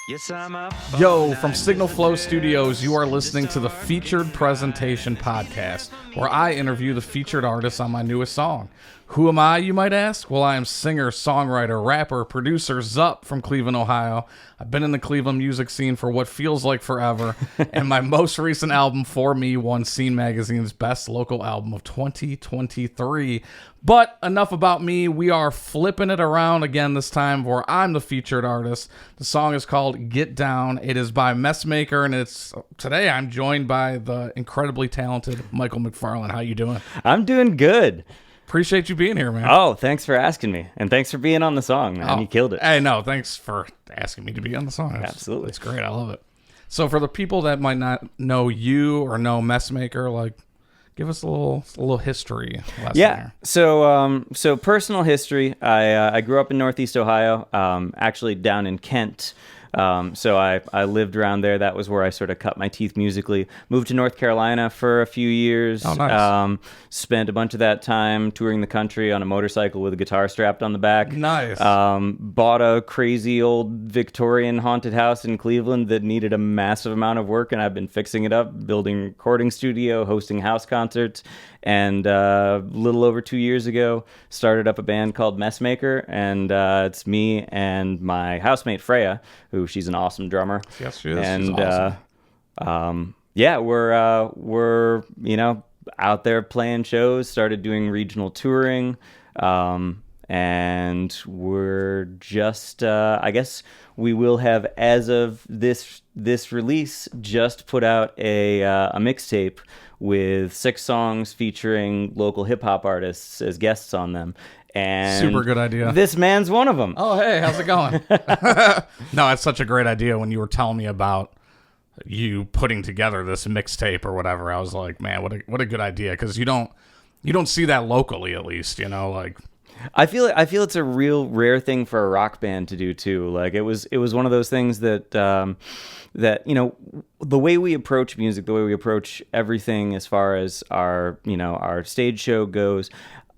Yes, I'm up. Yo, from Signal Flow Studios, you are listening to the Featured Presentation Podcast, where I interview the featured artists on my newest song. Who am I, you might ask? Well, I am singer, songwriter, rapper, producer ZuP from Cleveland, Ohio. I've been in the Cleveland music scene for what feels like forever, and my most recent album, For Me, won Scene Magazine's Best Local Album of 2023. But enough about me. We are flipping it around again this time, where I'm the featured artist. The song is called Get Down. It is by MESSMAKER, and today I'm joined by the incredibly talented Michael McFarland. How you doing? I'm doing good. Appreciate you being here, man. Oh, thanks for asking me. And thanks for being on the song, man. Oh, you killed it. Hey, no, thanks for asking me to be on the song. Absolutely. It's great. I love it. So for the people that might not know you or know MESSMAKER, like, give us a little history lesson here. So personal history. I grew up in Northeast Ohio, actually down in Kent. So I lived around there. That was where I sort of cut my teeth musically. Moved to North Carolina for a few years. Oh, nice. Spent a bunch of that time touring the country on a motorcycle with a guitar strapped on the back. Nice. Bought a crazy old Victorian haunted house in Cleveland that needed a massive amount of work, and I've been fixing it up, building a recording studio, hosting house concerts. And a little over 2 years ago, started up a band called MESSMAKER, and it's me and my housemate Freya, who she's an awesome drummer. Yes, she is. And She's awesome. we're out there playing shows, started doing regional touring, and we're just I guess we will have, as of this release, just put out a mixtape with 6 songs featuring local hip-hop artists as guests on them. And super good idea. This man's one of them. Oh, hey, how's it going? No, it's such a great idea. When you were telling me about you putting together this mixtape or whatever, I was like, man, what a good idea, because you don't see that locally, at least, like. I feel it's a real rare thing for a rock band to do too. Like it was one of those things that the way we approach music, the way we approach everything as far as our stage show goes,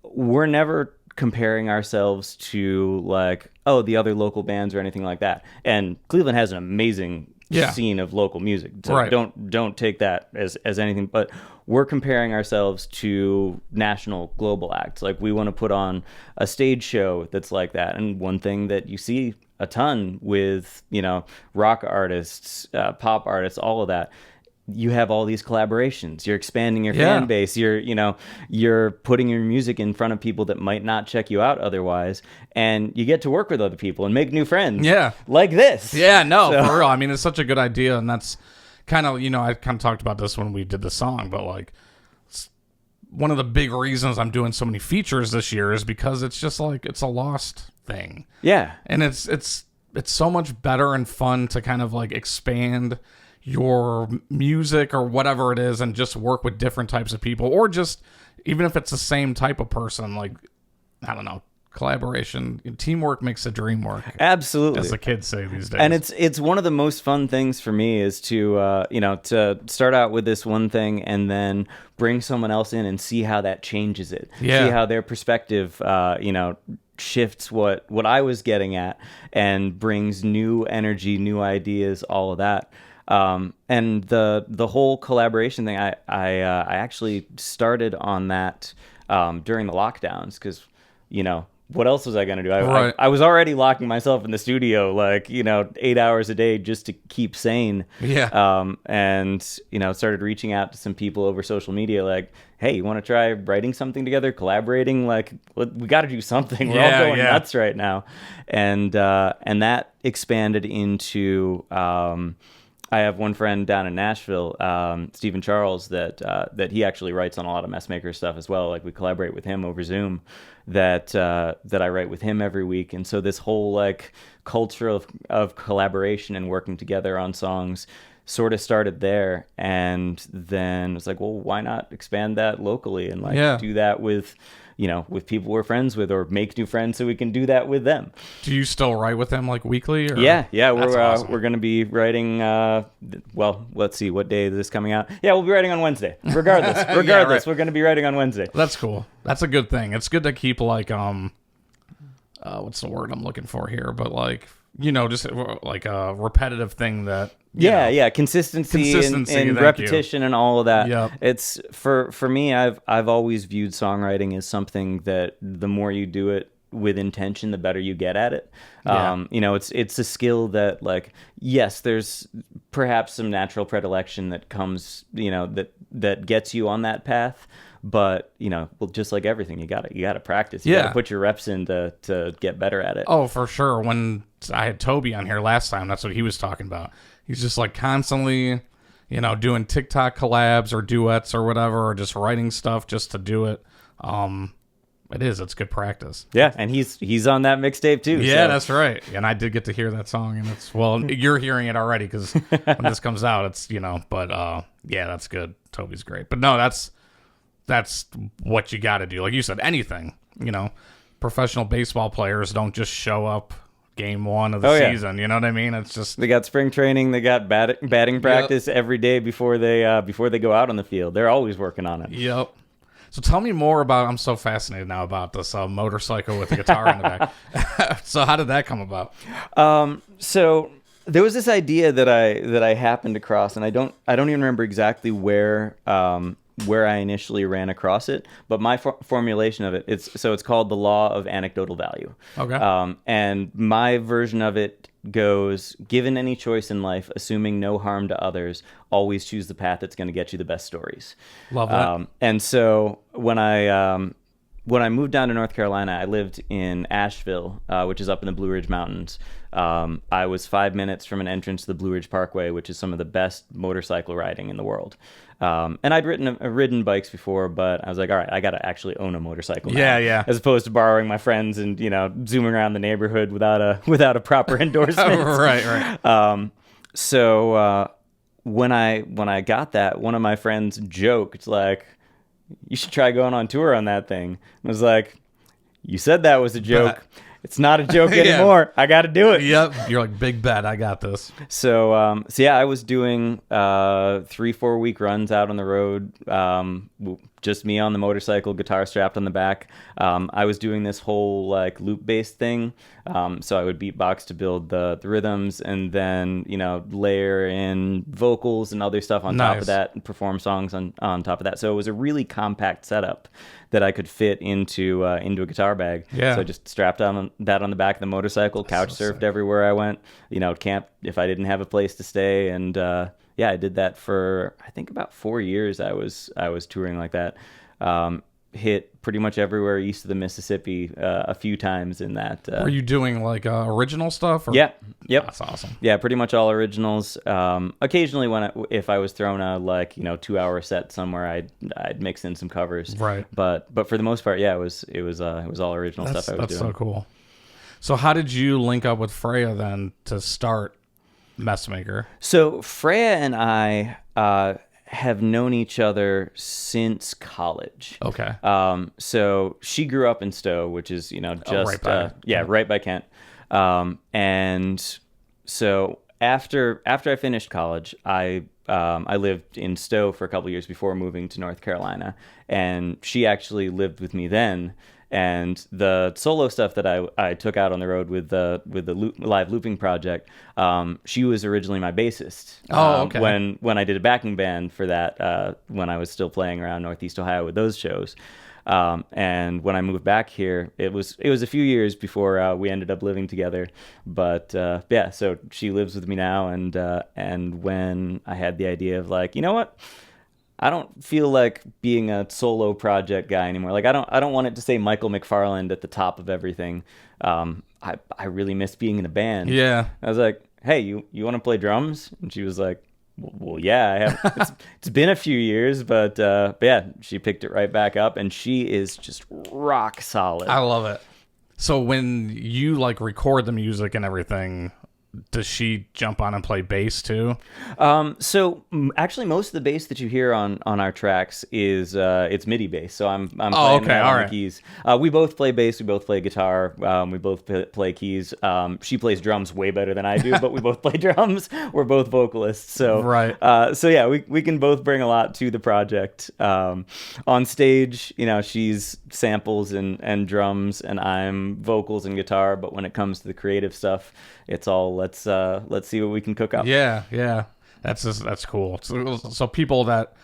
we're never comparing ourselves to the other local bands or anything like that. And Cleveland has an amazing scene of local music. So right. Don't take that as anything, but we're comparing ourselves to national, global acts. Like, we want to put on a stage show that's like that. And one thing that you see a ton with, rock artists, pop artists, all of that, you have all these collaborations. You're expanding your fan base. You're putting your music in front of people that might not check you out otherwise, and you get to work with other people and make new friends. Yeah, like this. Yeah, no, for real. I mean, it's such a good idea, and that's kind of I kind of talked about this when we did the song, but one of the big reasons I'm doing so many features this year is because it's just it's a lost thing. Yeah, and it's so much better and fun to kind of expand your music or whatever it is, and just work with different types of people, or just even if it's the same type of person, I don't know, collaboration, teamwork makes the dream work. Absolutely, as the kids say these days. And it's one of the most fun things for me is to to start out with this one thing and then bring someone else in and see how that changes it. See how their perspective shifts what I was getting at and brings new energy, new ideas, all of that. And the whole collaboration thing, I actually started on that during the lockdowns, because what else was I going to do? I was already locking myself in the studio 8 hours a day just to keep sane. Yeah. And started reaching out to some people over social media, hey, you want to try writing something together, collaborating? We got to do something. We're all going nuts right now. And that expanded into I have one friend down in Nashville, Stephen Charles, that he actually writes on a lot of MESSMAKER stuff as well. We collaborate with him over Zoom. That I write with him every week, and so this whole culture of collaboration and working together on songs sort of started there, and then it's well, why not expand that locally and do that with with people we're friends with, or make new friends so we can do that with them. Do you still write with them weekly? Or? Yeah, we're going to be writing. Well, let's see, what day is this coming out? Yeah, we'll be writing on Wednesday. Regardless, we're going to be writing on Wednesday. That's cool. That's a good thing. It's good to keep what's the word I'm looking for here? But like, just like a repetitive thing that. Consistency and repetition and all of that. Yep. It's for me. I've always viewed songwriting as something that the more you do it with intention, the better you get at it. Yeah. It's a skill that, like, yes, there's perhaps some natural predilection that comes, that gets you on that path. But just like everything, you gotta practice. You gotta put your reps in to get better at it. Oh, for sure. When I had Toby on here last time, that's what he was talking about. He's just like constantly, doing TikTok collabs or duets or whatever, or just writing stuff just to do it. It's good practice. Yeah, and he's on that mixtape too. Yeah, so. That's right. And I did get to hear that song, and you're hearing it already because when this comes out, it's but that's good. Toby's great, but no, that's what you got to do. Like you said, anything. Professional baseball players don't just show up game one of the season. You know what I mean? It's just they got spring training, they got batting practice every day before they go out on the field. They're always working on it. Yep. So tell me more about. I'm so fascinated now about this motorcycle with the guitar in the back. So how did that come about? So there was this idea that I happened across, and I don't even remember exactly where I initially ran across it, but my formulation of it, it's called the Law of Anecdotal Value. Okay. And my version of it goes, given any choice in life, assuming no harm to others, always choose the path that's going to get you the best stories. Love that. And so when I moved down to North Carolina, I lived in Asheville, which is up in the Blue Ridge Mountains. I was 5 minutes from an entrance to the Blue Ridge Parkway, which is some of the best motorcycle riding in the world. And I'd ridden bikes before, but I was like, all right, I got to actually own a motorcycle now, as opposed to borrowing my friends and, zooming around the neighborhood without a proper endorsement. Right. So when I got that, one of my friends joked, like, you should try going on tour on that thing. I was like, you said that was a joke. It's not a joke anymore. I got to do it. Yep. You're like, big bet. I got this. So I was doing 3-4 week runs out on the road. Just me on the motorcycle, guitar strapped on the back. I was doing this whole like loop based thing. So I would beatbox to build the rhythms, and then layer in vocals and other stuff on top of that, and perform songs on top of that. So it was a really compact setup that I could fit into a guitar bag. Yeah. So I just strapped on that on the back of the motorcycle, couch surfed everywhere I went. Camped if I didn't have a place to stay, and I did that for I think about 4 years. I was touring like that. Hit pretty much everywhere east of the Mississippi a few times in that. Were you doing like original stuff? Or? Yeah. Yep. That's awesome. Yeah, pretty much all originals. Occasionally, if I was thrown a 2-hour set somewhere, I'd mix in some covers. Right. But for the most part, it was all original stuff I was doing. That's so cool. So how did you link up with Freya then to start Messmaker? So Freya and I have known each other since college. Okay. So she grew up in Stowe, which is right by Kent. And so after I finished college, I lived in Stowe for a couple years before moving to North Carolina, and she actually lived with me then. And the solo stuff that I took out on the road with the live looping project, she was originally my bassist. Okay. When I did a backing band for that, when I was still playing around Northeast Ohio with those shows. And when I moved back here, it was a few years before we ended up living together. But so she lives with me now, and when I had the idea of like, you know what? I don't feel like being a solo project guy anymore. Like I don't want it to say Michael McFarland at the top of everything. I really miss being in a band. Yeah. I was like, hey, you want to play drums? And she was like, well, yeah, I have. It's been a few years, but she picked it right back up, and she is just rock solid. I love it. So when you like record the music and everything, does she jump on and play bass too? So actually, most of the bass that you hear on our tracks is it's MIDI bass. So I'm playing that on the keys. We both play bass. We both play guitar. We both play keys. She plays drums way better than I do, but we both play drums. We're both vocalists. So right. So yeah, we can both bring a lot to the project. On stage, she's samples and drums, and I'm vocals and guitar. But when it comes to the creative stuff, it's all let's see what we can cook up. Yeah. That's cool. So people that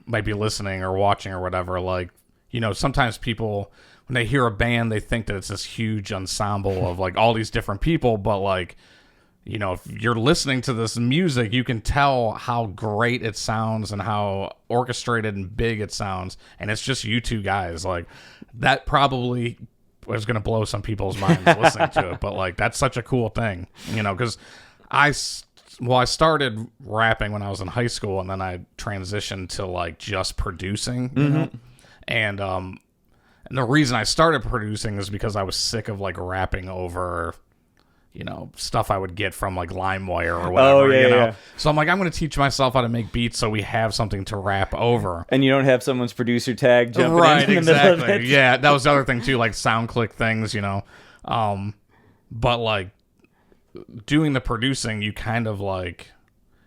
might be listening or watching or whatever, like, sometimes people, when they hear a band, they think that it's this huge ensemble of like all these different people, but like, if you're listening to this music, you can tell how great it sounds and how orchestrated and big it sounds. And it's just you two guys. Like, that probably was going to blow some people's minds listening to it. But, like, that's such a cool thing, because I started rapping when I was in high school, and then I transitioned to, like, just producing, you know? And the reason I started producing is because I was sick of, like, rapping over stuff I would get from like LimeWire or whatever, Yeah. So I'm like, I'm going to teach myself how to make beats so we have something to rap over. And you don't have someone's producer tag jumping right, in the exactly. middle of it. Yeah, that was the other thing too, like sound click things, but like doing the producing, you kind of like,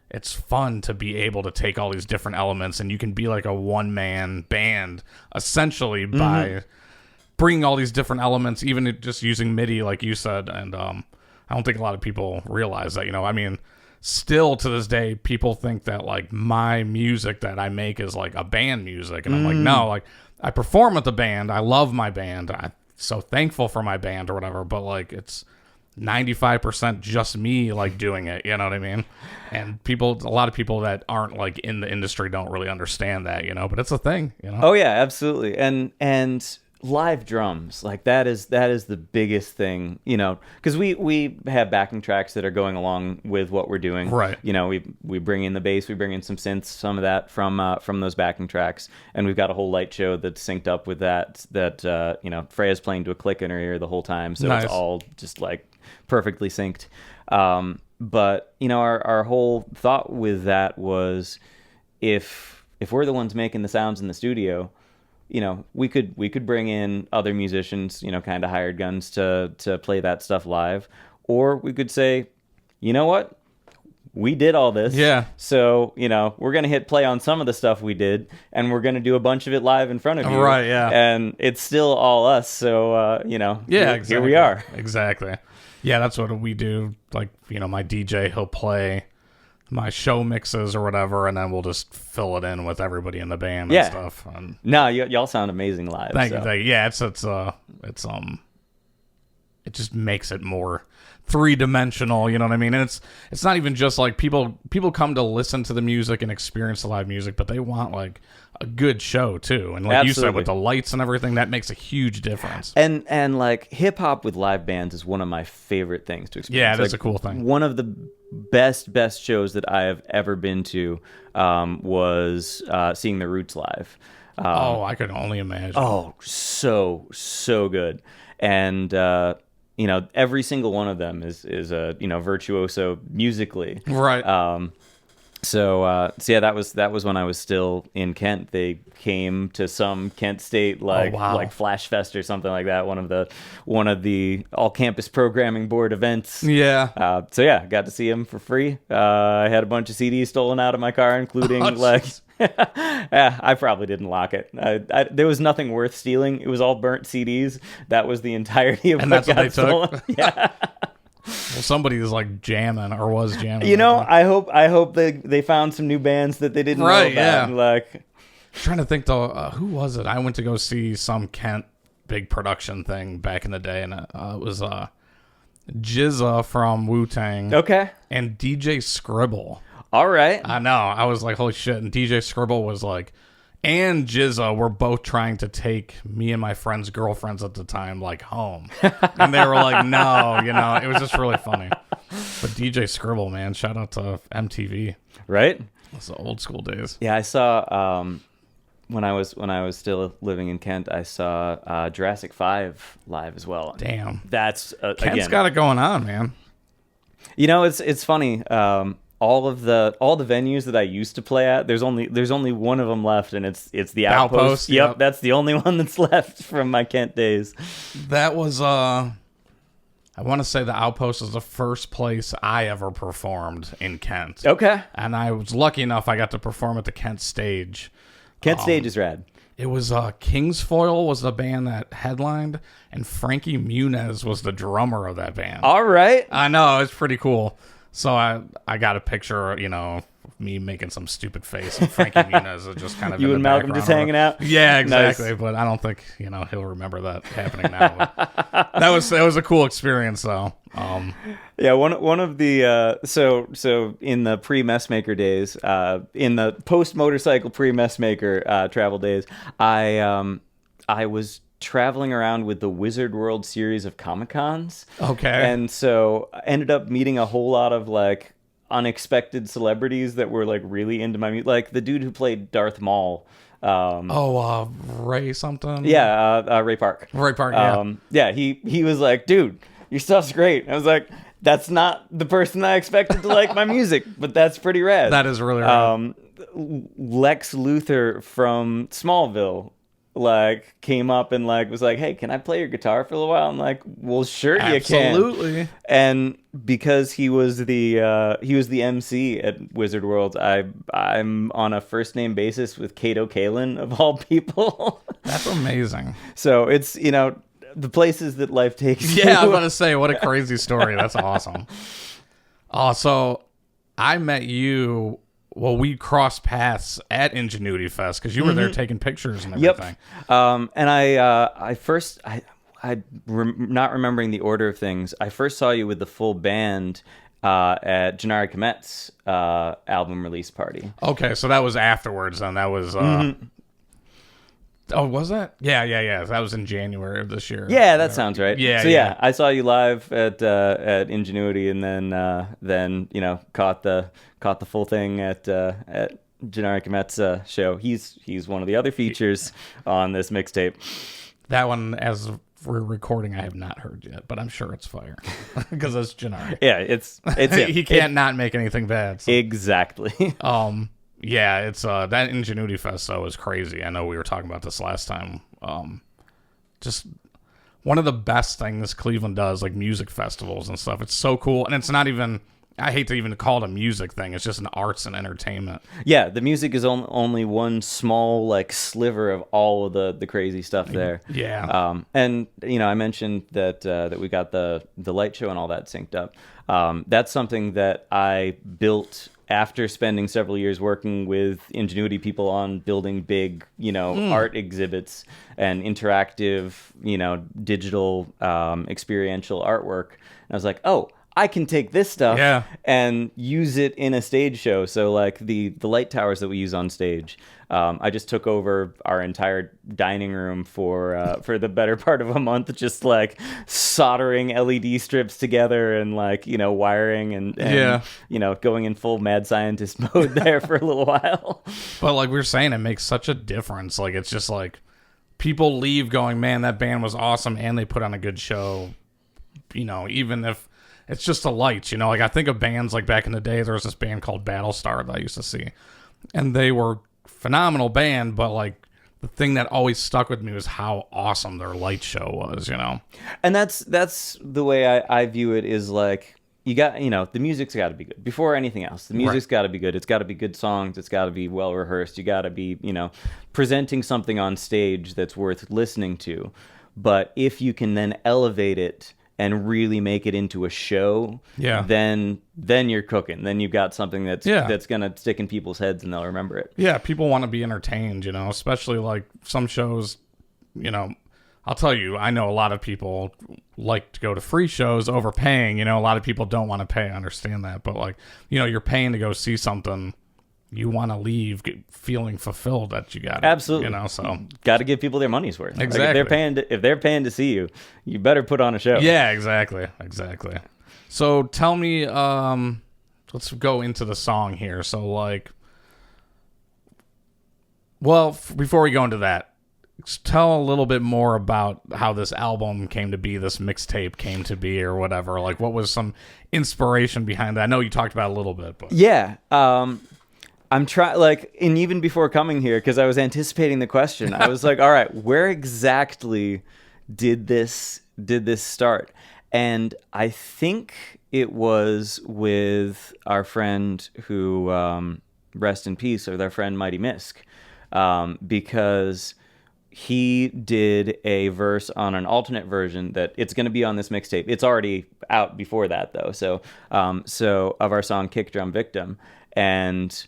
it's fun to be able to take all these different elements, and you can be like a one-man band essentially by bringing all these different elements, even just using MIDI like you said. And I don't think a lot of people realize that, I mean, still to this day, people think that like my music that I make is like a band music. And I'm like, no, like I perform with the band. I love my band. I'm so thankful for my band or whatever, but like it's 95% just me like doing it. You know what I mean? And a lot of people that aren't like in the industry don't really understand that, but it's a thing, Oh yeah, absolutely. And live drums, like that is the biggest thing, because we have backing tracks that are going along with what we're doing, right? We bring in the bass, we bring in some synths, some of that from those backing tracks, and we've got a whole light show that's synced up with that Freya's playing to a click in her ear the whole time, so nice. It's all just like perfectly synced. But our whole thought with that was, if we're the ones making the sounds in the studio, we could bring in other musicians, kind of hired guns to play that stuff live, or we could say, you know what, we did all this, so we're gonna hit play on some of the stuff we did, and we're gonna do a bunch of it live in front of you, right? Yeah, and it's still all us, so exactly. Here we are, exactly. Yeah, that's what we do. Like, my DJ, he'll play my show mixes or whatever, and then we'll just fill it in with everybody in the band and stuff. And no, y'all sound amazing live. Thank you. Yeah, it just makes it more three-dimensional, you know what I mean? And it's not even just like people come to listen to the music and experience the live music, but they want like a good show too. And like you said, with the lights and everything, that makes a huge difference. And like hip hop with live bands is one of my favorite things to experience. Yeah, that's a cool thing. One of the best shows that I have ever been to was seeing the Roots live. I could only imagine. Oh, so good. And every single one of them is a virtuoso musically, right? So yeah, that was when I was still in Kent. They came to some Kent State like Flash Fest or something like that. One of the all campus programming board events. Yeah. So yeah, got to see him for free. I had a bunch of CDs stolen out of my car, including yeah, I probably didn't lock it. There was nothing worth stealing. It was all burnt CDs. That was the entirety of and what that's what they stolen. took. Yeah. Well, somebody is like jamming or was jamming. I hope they found some new bands that they didn't know about. Yeah. Like, I'm trying to think though, who was it? I went to go see some Kent big production thing back in the day, and it was Jizza from Wu-Tang. Okay. And DJ Scribble. All right. I know. I was like, holy shit. And DJ Scribble was like, and Jizza were both trying to take me and my friends' girlfriends at the time, like, home. And they were like, no, it was just really funny. But DJ Scribble, man, shout out to MTV. Right? That's the old school days. Yeah, I saw, when I was still living in Kent, I saw Jurassic 5 live as well. Damn. That's, Kent's again, got it going on, man. It's funny. All the venues that I used to play at, there's only one of them left, and it's the Outpost. Yep, that's the only one that's left from my Kent days. That was I want to say the Outpost was the first place I ever performed in Kent. Okay. And I was lucky enough I got to perform at the Kent stage. Kent stage is rad. It was Kingsfoil was the band that headlined, and Frankie Muniz was the drummer of that band. All right. I know, it's pretty cool. So I got a picture, of me making some stupid face, and Frankie Muniz is just kind of you in and the Malcolm just hanging out. Yeah, exactly. Nice. But I don't think he'll remember that happening now. But that was a cool experience, though. Yeah, one of the so in the pre-Messmaker days, in the post-motorcycle pre-Messmaker travel days, I was traveling around with the Wizard World series of Comic-Cons. Okay. And so I ended up meeting a whole lot of like unexpected celebrities that were like really into my music. Like the dude who played Darth Maul. Ray something? Yeah, Ray Park. Ray Park, yeah. Yeah, he was like, dude, your stuff's great. I was like, that's not the person I expected to like my music, but that's pretty rad. That is really rad. Lex Luthor from Smallville came up and was like, hey, can I play your guitar for a little while? I'm like, well, sure, you can. Absolutely. And because he was the MC at Wizard World, I'm on a first name basis with Kato Kalin of all people. That's amazing. So it's the places that life takes you. Yeah, I was going to say, what a crazy story. That's awesome. So I met you. Well, we crossed paths at Ingenuity Fest because you were there taking pictures and everything. Yep. And not remembering the order of things, I first saw you with the full band at Janari Komet's album release party. Okay, so that was afterwards then. That was... Oh, was that? Yeah. That was in January of this year. Yeah, that sounds right. Yeah. So yeah, I saw you live at Ingenuity, and then caught the full thing at Janari Komet's show. He's one of the other features on this mixtape. That one, as we're recording, I have not heard yet, but I'm sure it's fire because it's Janari. Yeah, it's him. He can't not make anything bad. So. Exactly. Yeah, it's that Ingenuity Fest though is crazy. I know we were talking about this last time. Just one of the best things Cleveland does, like music festivals and stuff. It's so cool, and it's not even. I hate to even call it a music thing. It's just an arts and entertainment. Yeah, the music is only one small sliver of all of the crazy stuff there. Yeah. And I mentioned that we got the light show and all that synced up. That's something that I built after spending several years working with Ingenuity people on building big, art exhibits and interactive, digital experiential artwork. And I was like, oh, I can take this stuff and use it in a stage show. So the light towers that we use on stage, I just took over our entire dining room for the better part of a month, just soldering LED strips together and wiring and going in full mad scientist mode there for a little while. But like we were saying, it makes such a difference. It's just people leave going, man, that band was awesome and they put on a good show. Even if it's just the lights, I think of bands back in the day, there was this band called Battlestar that I used to see, and they were phenomenal band, but the thing that always stuck with me was how awesome their light show was, And that's the way I view it is you got, the music's got to be good before anything else. The music's got to be good. It's got to be good songs. It's got to be well rehearsed. You got to be, presenting something on stage that's worth listening to. But if you can then elevate it and really make it into a show, then you're cooking. Then you've got something that's gonna stick in people's heads and they'll remember it. Yeah, people want to be entertained, especially some shows, I'll tell you, I know a lot of people like to go to free shows overpaying, a lot of people don't want to pay, I understand that, but you're paying to go see something, you want to leave feeling fulfilled that you got it. Absolutely. So got to give people their money's worth. Exactly. If they're paying to see you, you better put on a show. Yeah, exactly. So tell me, let's go into the song here. So before we go into that, tell a little bit more about how this album came to be, this mixtape came to be, or whatever. Like, what was some inspiration behind that? I know you talked about it a little bit, but yeah. I'm trying, like, and even before coming here, because I was anticipating the question, I was like, all right, where exactly did this start? And I think it was with our friend who, rest in peace, or their friend Mighty Misk, because he did a verse on an alternate version that it's going to be on this mixtape. It's already out before that, though. So of our song Kick Drum Victim. And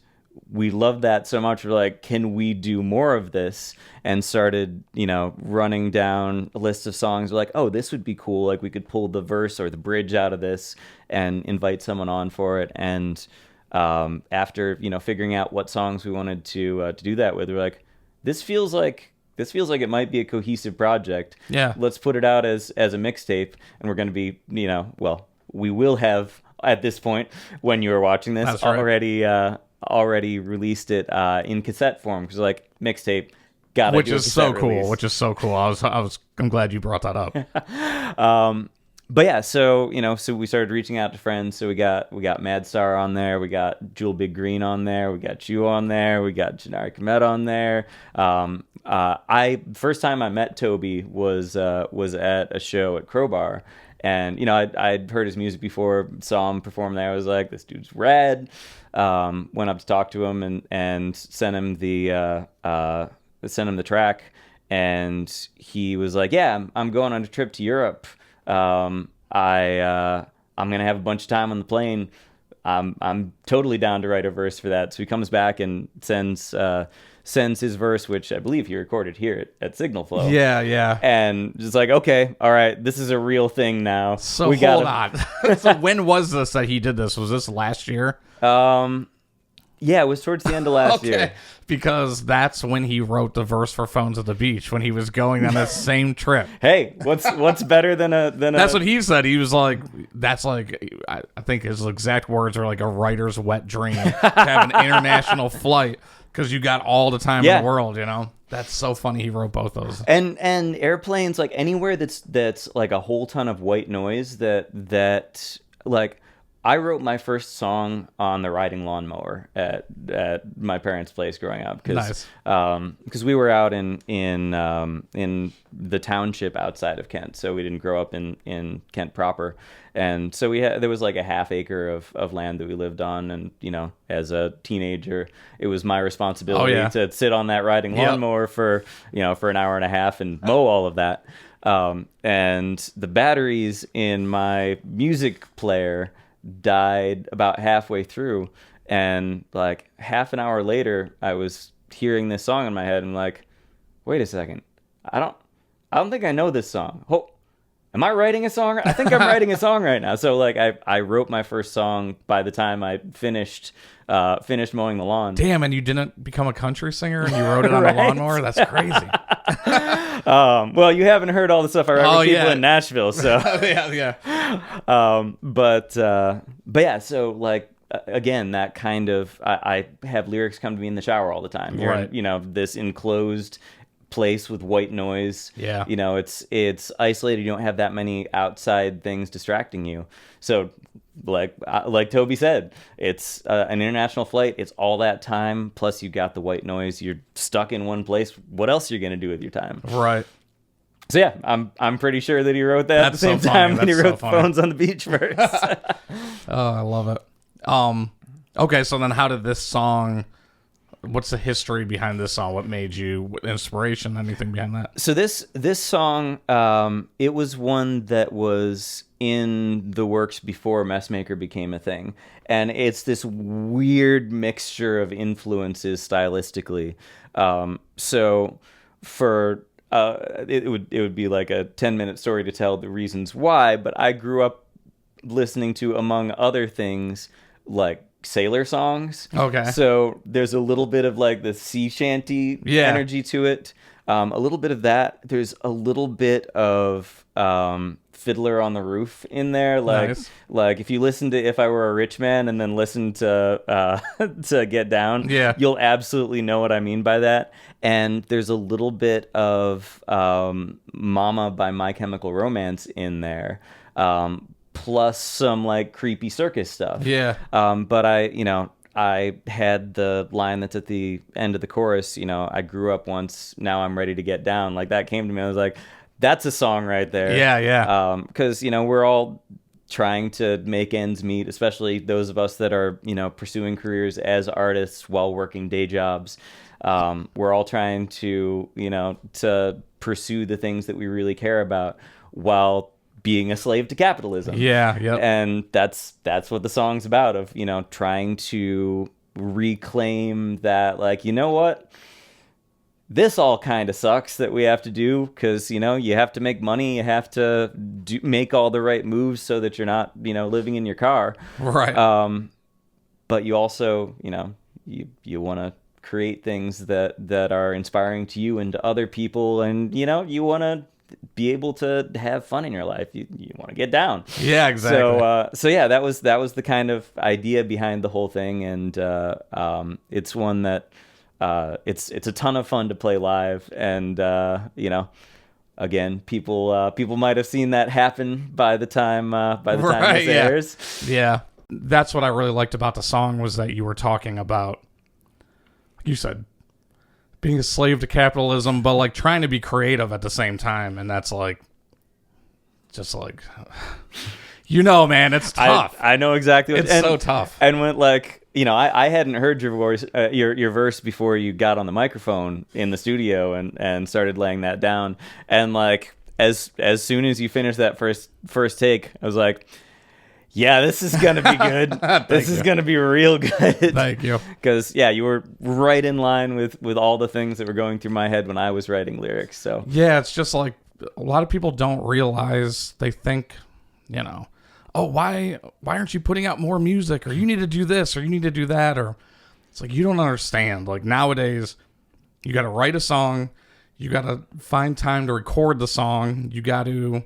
we loved that so much. We're like, can we do more of this? And started, running down a list of songs. We're like, oh, this would be cool. Like, we could pull the verse or the bridge out of this and invite someone on for it. And after, figuring out what songs we wanted to do that with, we're like, this feels like it might be a cohesive project. Yeah. Let's put it out as a mixtape. And we're going to be, we will have, at this point, when you are watching this, that's right, already released it in cassette form, because like mixtape, gotta which do a is so cassette cool. release. Which is so cool. I'm glad you brought that up. But yeah, so we started reaching out to friends. So we got Mad Star on there, we got Jewel Big Green on there, we got you on there, we got Janari Komet on there. First time I met Toby was at a show at Crowbar. And, I'd heard his music before, saw him perform there. I was like, this dude's rad. Went up to talk to him and sent him the track. And he was like, yeah, I'm going on a trip to Europe. I'm going to have a bunch of time on the plane. I'm totally down to write a verse for that. So he comes back and sends his verse, which I believe he recorded here at Signal Flow. Yeah. And just like, okay, all right, this is a real thing now. So hold on. So when was this that he did this? Was this last year? Yeah, it was towards the end of last year. Because that's when he wrote the verse for Phones at the Beach, when he was going on that same trip. Hey, what's better than a That's what he said. He was like, that's like, I think his exact words are like a writer's wet dream to have an international flight, because you got all the time in the world, That's so funny. He wrote both those. And airplanes, like anywhere that's like a whole ton of white noise, that like, I wrote my first song on the riding lawnmower at my parents' place growing up, because we were out in the township outside of Kent, so we didn't grow up in Kent proper, and so there was like a half acre of land that we lived on, and as a teenager, it was my responsibility to sit on that riding lawnmower for an hour and a half and mow all of that, and the batteries in my music player died about halfway through, and like half an hour later I was hearing this song in my head, and I'm like, wait a second, I don't think I know this song. Am I writing a song? I think I'm writing a song right now. So like I wrote my first song by the time I finished mowing the lawn. Damn, and you didn't become a country singer and you wrote it on a lawnmower? That's crazy. Well, you haven't heard all the stuff I wrote with people in Nashville, so but yeah, so like again, that kind of I have lyrics come to me in the shower all the time. You're in, this enclosed place with white noise. Yeah. It's isolated. You don't have that many outside things distracting you. So like Toby said, it's an international flight. It's all that time. Plus you got the white noise. You're stuck in one place. What else are you going to do with your time? Right. So yeah, I'm pretty sure that he wrote that at the same time that he wrote Phones on the Beach verse. Oh, I love it. Okay, so then how did this song, what's the history behind this song? What made you, inspiration, anything behind that? So this song, it was one that was in the works before Messmaker became a thing. And it's this weird mixture of influences stylistically. So for it would be like a 10-minute story to tell the reasons why, but I grew up listening to, among other things, like sailor songs. Okay. So there's a little bit of like the sea shanty energy to it. A little bit of that. There's a little bit of Fiddler on the Roof in there. Like if you listen to If I Were a Rich Man and then listen to Get Down, you'll absolutely know what I mean by that. and there's a little bit of Mama by My Chemical Romance in there, plus some like creepy circus stuff. Yeah. But I had the line that's at the end of the chorus, I grew up once, now I'm ready to get down. Like, that came to me. I was like, that's a song right there. Yeah. Because, we're all trying to make ends meet, especially those of us that are, pursuing careers as artists while working day jobs. We're all trying to, to pursue the things that we really care about while being a slave to capitalism. Yeah, yep. And that's what the song's about, of, trying to reclaim that, like, you know what? This all kind of sucks that we have to do, because, you have to make money, you have to make all the right moves so that you're not, living in your car. Right. But you also, you want to create things that are inspiring to you and to other people, and, you want to be able to have fun in your life. You want to get down. Yeah, exactly. So yeah, that was the kind of idea behind the whole thing, and it's one that it's a ton of fun to play live, and again, people might have seen that happen by the time this airs. Yeah, that's what I really liked about the song, was that you were talking about, like you said, being a slave to capitalism, but like trying to be creative at the same time. And that's like, just like, man, it's tough. I know exactly. It's so tough. And when, like, I hadn't heard your voice, your verse before you got on the microphone in the studio and started laying that down. And like, as soon as you finished that first take, I was like, yeah, this is going to be good. This is going to be real good. Thank you. Because, yeah, you were right in line with all the things that were going through my head when I was writing lyrics. So yeah, it's just like, a lot of people don't realize, they think, oh, why aren't you putting out more music? Or you need to do this, or you need to do that. Or it's like, you don't understand. Like, nowadays, you got to write a song. You got to find time to record the song. You got to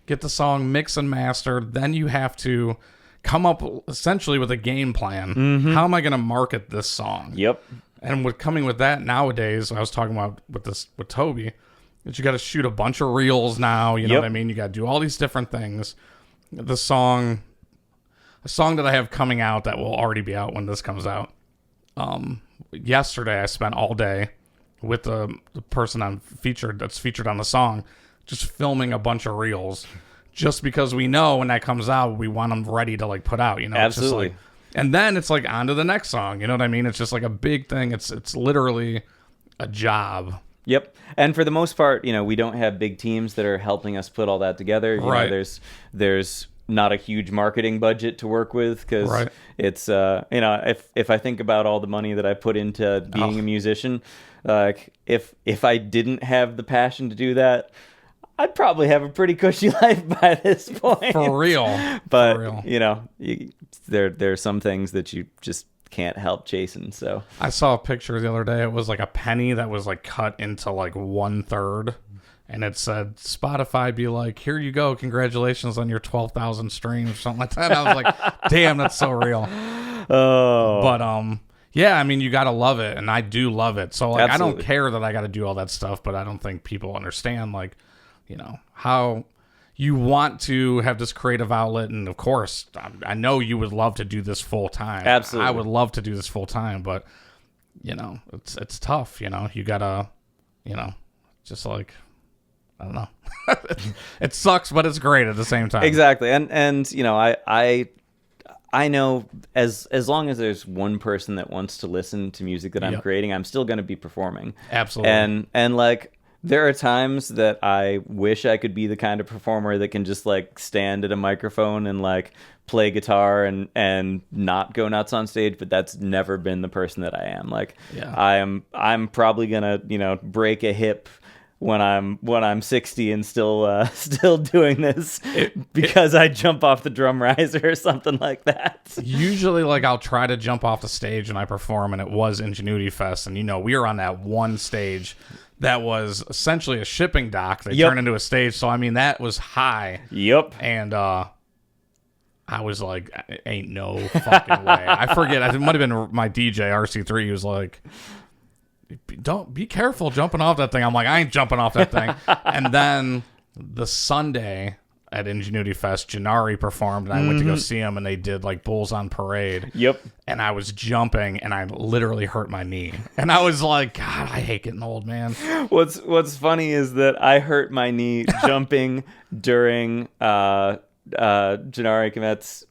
get the song mixed and mastered. Then you have to come up essentially with a game plan. Mm-hmm. How am I going to market this song? Yep. And coming with that nowadays, I was talking about with Toby, that you got to shoot a bunch of reels now. You know what I mean? You got to do all these different things. A song that I have coming out that will already be out when this comes out. Yesterday, I spent all day with the person that's featured on the song, just filming a bunch of reels, just because we know when that comes out, we want them ready to like put out, Absolutely. It's just like, and then it's like on to the next song. You know what I mean? It's just like a big thing. It's literally a job. Yep. And for the most part, we don't have big teams that are helping us put all that together. Right. There's not a huge marketing budget to work with, because it's if I think about all the money that I put into being a musician, like if I didn't have the passion to do that, I'd probably have a pretty cushy life by this point. For real. But, For real. there are some things that you just can't help chasing. So I saw a picture the other day. It was like a penny that was like cut into like 1/3. And it said, Spotify be like, here you go. Congratulations on your 12,000 streams or something like that. I was like, damn, that's so real. Oh. But, yeah, I mean, you got to love it. And I do love it. So, like, Absolutely. I don't care that I got to do all that stuff, but I don't think people understand, like, how you want to have this creative outlet. And, of course, I know you would love to do this full time. Absolutely. I would love to do this full time, but, it's tough, You got to, just like... I don't know. It sucks, but it's great at the same time. Exactly. And I know as long as there's one person that wants to listen to music that I'm creating, I'm still going to be performing. Absolutely. And like, there are times that I wish I could be the kind of performer that can just like stand at a microphone and like play guitar and not go nuts on stage, but that's never been the person that I am. Like, I'm probably going to, break a hip when I'm 60 and still doing this because I jump off the drum riser or something like that. Usually, like, I'll try to jump off the stage and I perform, and it was Ingenuity Fest, and we were on that one stage that was essentially a shipping dock. They turned into a stage, so I mean that was high. Yep. And I was like, ain't no fucking way. I forget. It might have been my DJ RC3. He was like, don't be careful jumping off that thing. I'm like, I ain't jumping off that thing. And then the Sunday at Ingenuity Fest, Janari performed, and I went to go see him, and they did like Bulls on Parade. Yep. And I was jumping, and I literally hurt my knee. And I was like, God, I hate getting old, man. What's funny is that I hurt my knee jumping during Janari Kamet's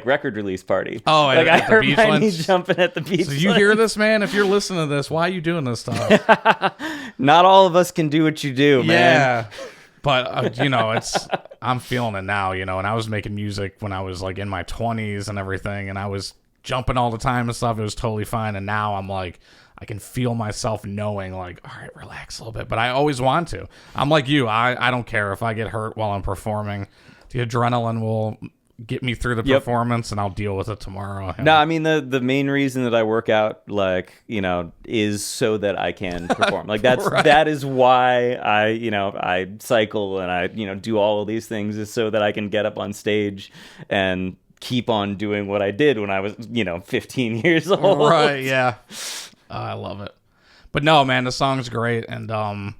record release party. Oh, like I hurt my knee jumping at the beach. So you hear this, man? If you're listening to this, why are you doing this stuff? Not all of us can do what you do, man. Yeah. But, I'm feeling it now, and I was making music when I was like in my 20s and everything, and I was jumping all the time and stuff. It was totally fine. And now I'm like, I can feel myself knowing like, all right, relax a little bit. But I always want to. I'm like you. I don't care if I get hurt while I'm performing. The adrenaline will get me through the performance, and I'll deal with it tomorrow. No, I mean the main reason that I work out, is so that I can perform. Like that is why I cycle and I do all of these things, is so that I can get up on stage and keep on doing what I did when I was 15 years old. Right? Yeah, I love it. But no, man, the song's great, and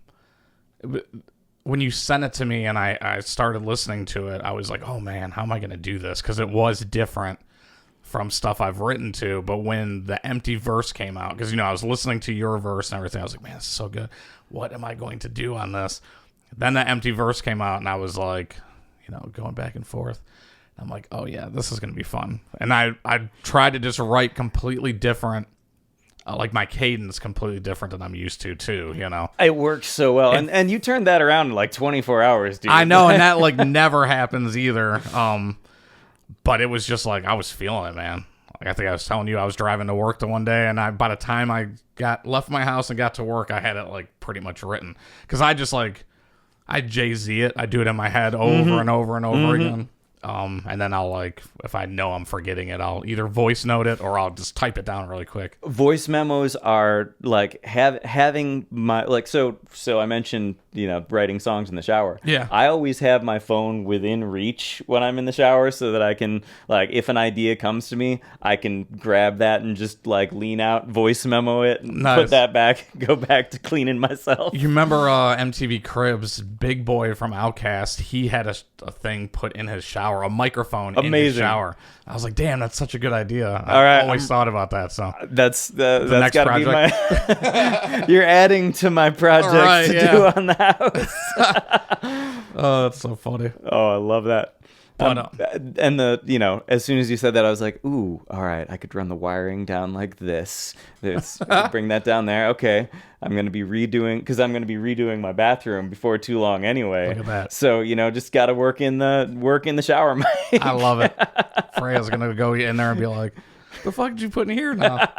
when you sent it to me and I started listening to it, I was like, oh man, how am I going to do this? Because it was different from stuff I've written to. But when the empty verse came out, because, I was listening to your verse and everything, I was like, man, this is so good. What am I going to do on this? Then the empty verse came out, and I was like, going back and forth. I'm like, oh yeah, this is going to be fun. And I tried to just write completely different. Like my cadence completely different than I'm used to too, It works so well. And you turned that around in like 24 hours, dude. I know, and that like never happens either. But it was just like I was feeling it, man. Like I think I was telling you I was driving to work the one day, and by the time I left my house and got to work, I had it like pretty much written. Because I just I Jay-Z it. I do it in my head over and over and over again. And then I'll if I know I'm forgetting it, I'll either voice note it or I'll just type it down really quick. Voice memos are having my so I mentioned writing songs in the shower. Yeah, I always have my phone within reach when I'm in the shower, so that I can if an idea comes to me, I can grab that and just lean out, voice memo it, and put that back, go back to cleaning myself. You remember MTV Cribs, Big Boy from Outkast? He had a thing put in his shower. A microphone in his shower. I was like, damn, that's such a good idea. I always thought about that. So that's gotta project. Be my you're adding to my project do on the house. Oh, that's so funny. Oh, I love that. And as soon as you said that, I was like, ooh, all right, I could run the wiring down like this. Bring that down there. Okay. I'm going to be redoing my bathroom before too long anyway. Look at that. So, just got to work in the shower mic. I love it. Freya's going to go in there and be like, the fuck did you put in here now?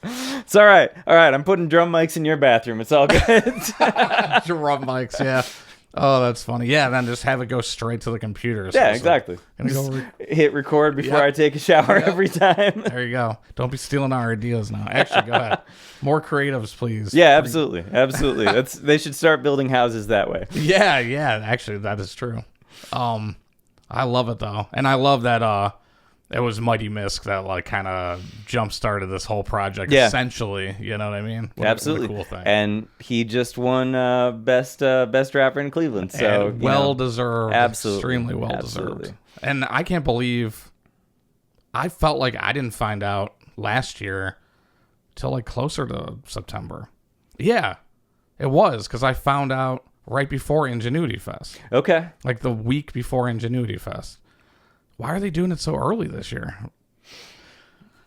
It's all right. All right. I'm putting drum mics in your bathroom. It's all good. Drum mics. Yeah. Oh, that's funny. Yeah, then just have it go straight to the computer. Yeah, exactly. Hit record before I take a shower every time. There you go. Don't be stealing our ideas now. Actually, go ahead. More creatives, please. Yeah, absolutely. Absolutely. They should start building houses that way. Yeah. Actually, that is true. I love it, though. And I love that it was Mighty Misk that kind of jump-started this whole project, essentially. You know what I mean? Absolutely. What a cool thing. And he just won best rapper in Cleveland. So and well-deserved. Absolutely. Extremely well-deserved. And I can't believe I felt like I didn't find out last year till closer to September. Yeah, it was, because I found out right before Ingenuity Fest. Okay. The week before Ingenuity Fest. Why are they doing it so early this year?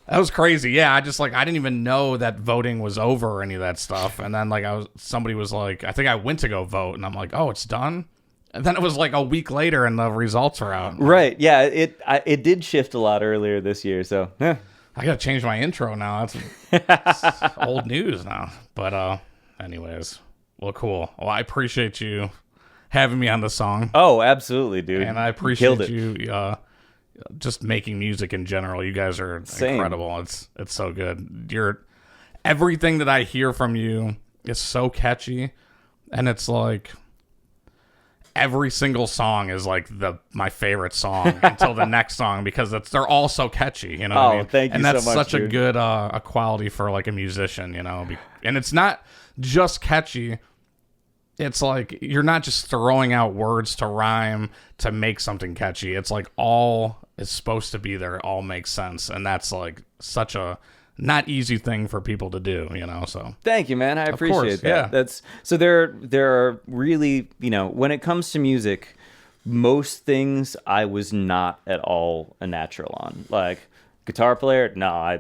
That was crazy. Yeah, I didn't even know that voting was over or any of that stuff. And then somebody was like, I think I went to go vote, and I'm like, oh, it's done. And then it was a week later, and the results are out. Right. Yeah. It did shift a lot earlier this year. So I gotta change my intro now. That's old news now. But anyways, well, cool. Well, I appreciate you having me on the song. Oh, absolutely, dude. And I appreciate you. Just making music in general. You guys are incredible. It's so good. Everything that I hear from you is so catchy, and it's every single song is like my favorite song until the next song, because they're all so catchy, you know what I mean? Thank you and that's so much, such dude. a good a quality for like a musician, you know. And it's not just catchy. It's like you're not just throwing out words to rhyme to make something catchy. It's like all is supposed to be there. It all makes sense. And that's like such a not easy thing for people to do, you know. So thank you, man. I appreciate that. Yeah. That's so there are really, you know, when it comes to music, most things I was not at all a natural on. Like guitar player, no,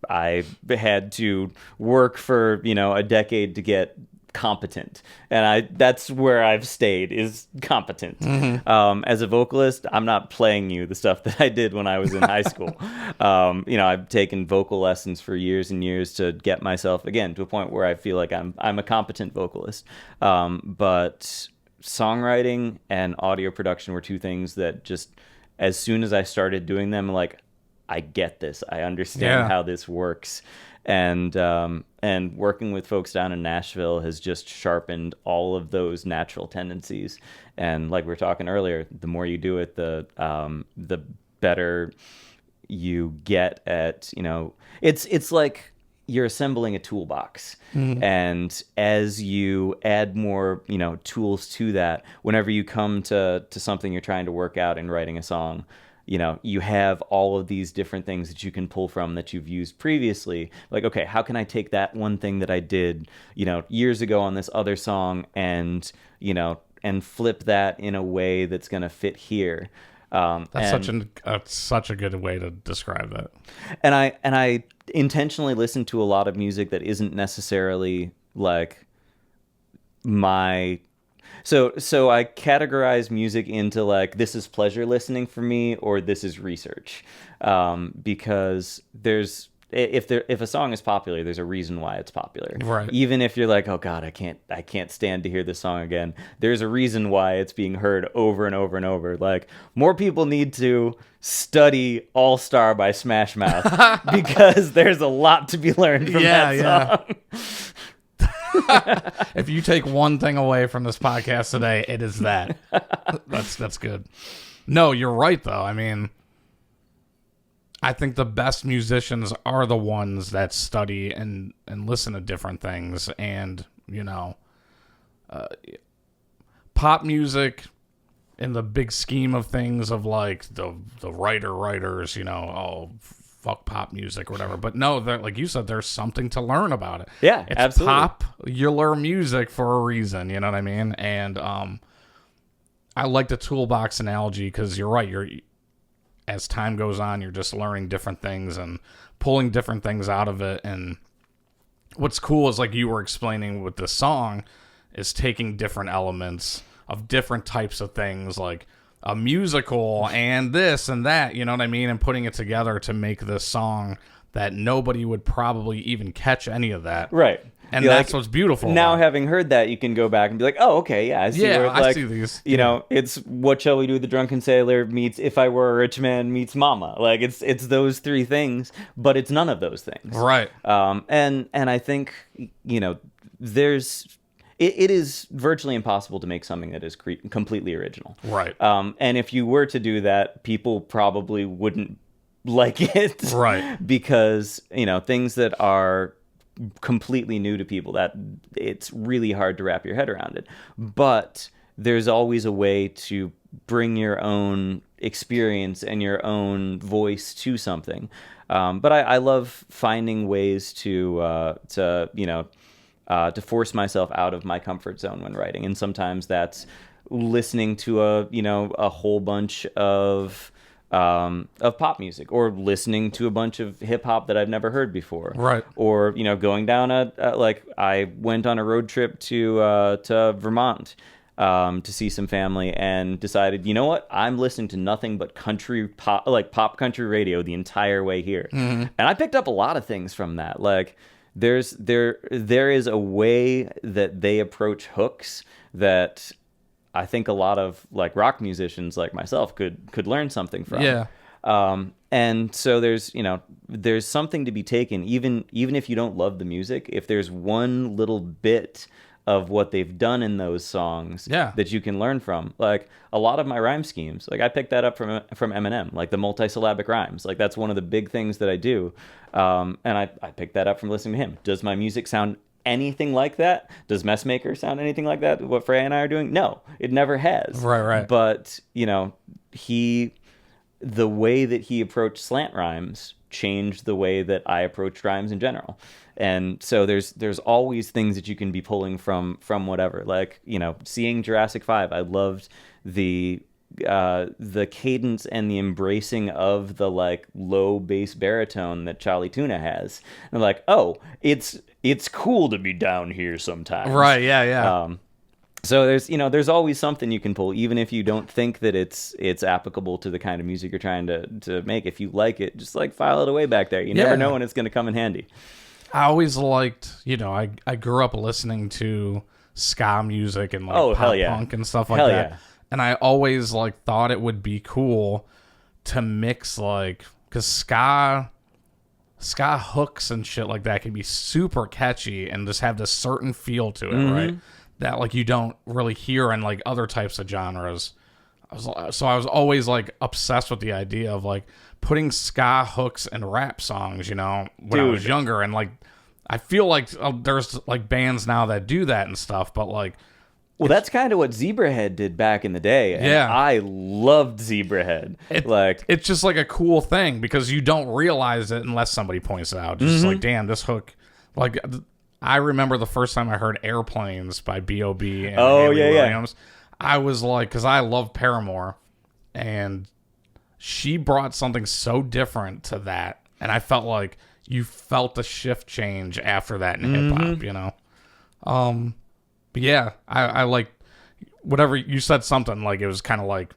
I had to work for, you know, a decade to get competent, and that's where I've stayed, is competent. As a vocalist, I'm not playing you the stuff that I did when I was in high school. You know, I've taken vocal lessons for years and years to get myself again to a point where I feel like I'm a competent vocalist. But songwriting and audio production were two things that just, as soon as I started doing them, like, I get this, I understand how this works. And working with folks down in Nashville has just sharpened all of those natural tendencies. And like we were talking earlier, the more you do it, the better you get at, you know, it's like you're assembling a toolbox. And as you add more, you know, tools to that, whenever you come to something you're trying to work out in writing a song, you know, you have all of these different things that you can pull from that you've used previously. Like, okay, how can I take that one thing that I did, you know, years ago on this other song and, you know, and flip that in a way that's going to fit here. That's such a good way to describe that. And I intentionally listen to a lot of music that isn't necessarily like my... So I categorize music into like, this is pleasure listening for me, or this is research, because if a song is popular, there's a reason why it's popular. Right. Even if you're like, oh God, I can't stand to hear this song again, there's a reason why it's being heard over and over and over. Like, more people need to study All Star by Smash Mouth because there's a lot to be learned from that song. If you take one thing away from this podcast today, it is that. That's good. No, you're right, though. I mean, I think the best musicians are the ones that study and listen to different things. And, you know, pop music in the big scheme of things, of like the writers, you know, fuck pop music or whatever. But no, like you said, there's something to learn about it. Yeah, it's absolutely. popular music for a reason, you know what I mean? And I like the toolbox analogy, because you're right. As time goes on, you're just learning different things and pulling different things out of it. And what's cool is, like you were explaining with the song, is taking different elements of different types of things, like a musical and this and that, you know what I mean? And putting it together to make this song that nobody would probably even catch any of that. Right. And that's what's beautiful. Now, having heard that, you can go back and be like, oh, okay, yeah, I see where it's like, I see these. You know, it's What Shall We Do with the Drunken Sailor meets If I Were a Rich Man meets Mama. Like, it's those three things, but it's none of those things. Right. And I think, you know, it is virtually impossible to make something that is completely original. Right. And if you were to do that, people probably wouldn't like it. Right. Because, you know, things that are completely new to people, that it's really hard to wrap your head around it. But there's always a way to bring your own experience and your own voice to something. But I love finding ways to force myself out of my comfort zone when writing. And sometimes that's listening to a whole bunch of pop music, or listening to a bunch of hip hop that I've never heard before. Right. Or, you know, going down like I went on a road trip to Vermont to see some family, and decided, you know what, I'm listening to nothing but country pop, like pop country radio the entire way here. And I picked up a lot of things from that. Like, there is a way that they approach hooks that I think a lot of like rock musicians like myself could learn something from. Yeah. And so there's something to be taken, even if you don't love the music. If there's one little bit of what they've done in those songs that you can learn from. Like a lot of my rhyme schemes, like I picked that up from Eminem, like the multisyllabic rhymes. Like that's one of the big things that I do. And I picked that up from listening to him. Does my music sound anything like that? Does Messmaker sound anything like that? What Freya and I are doing? No, it never has. Right. But, the way that he approached slant rhymes changed the way that I approached rhymes in general. And so there's always things that you can be pulling from whatever. Like, seeing Jurassic 5, I loved the cadence and the embracing of the like low bass baritone that Charlie Tuna has. And like, oh, it's cool to be down here sometimes. Right, yeah. So there's always something you can pull, even if you don't think that it's applicable to the kind of music you're trying to make. If you like it, just like file it away back there. You never know when it's going to come in handy. I always liked, I grew up listening to ska music and like pop punk and stuff like that. Yeah. And I always like thought it would be cool to mix like, because ska hooks and shit like that can be super catchy and just have this certain feel to it, right? That like you don't really hear in like other types of genres. I was always like obsessed with the idea of like putting ska hooks in rap songs, when I was younger. And like I feel like there's like bands now that do that and stuff, but like, well, that's kind of what Zebrahead did back in the day. And I loved Zebrahead. It's just like a cool thing because you don't realize it unless somebody points it out. Just like, damn, this hook. Like, I remember the first time I heard Airplanes by B.O.B. and Haley Williams. I was like, because I love Paramore, and she brought something so different to that. And I felt like you felt the shift change after that in hip-hop, But yeah, I like whatever you said, something like it was kind of like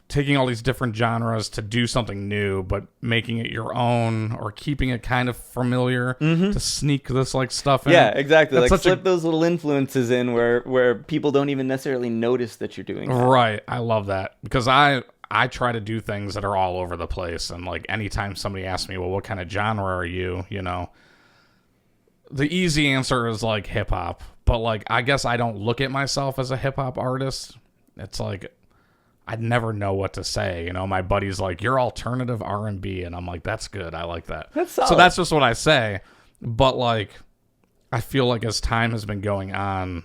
taking all these different genres to do something new, but making it your own or keeping it kind of familiar to sneak this like stuff in. Yeah, exactly. That's like slip those little influences in where people don't even necessarily notice that you're doing that. Right. I love that because I try to do things that are all over the place. And like anytime somebody asks me, well, what kind of genre are you? The easy answer is like hip hop. But like, I guess I don't look at myself as a hip hop artist. It's like, I'd never know what to say. My buddy's like, you're alternative R&B. And I'm like, that's good. I like that. That's solid. So that's just what I say. But like, I feel like as time has been going on,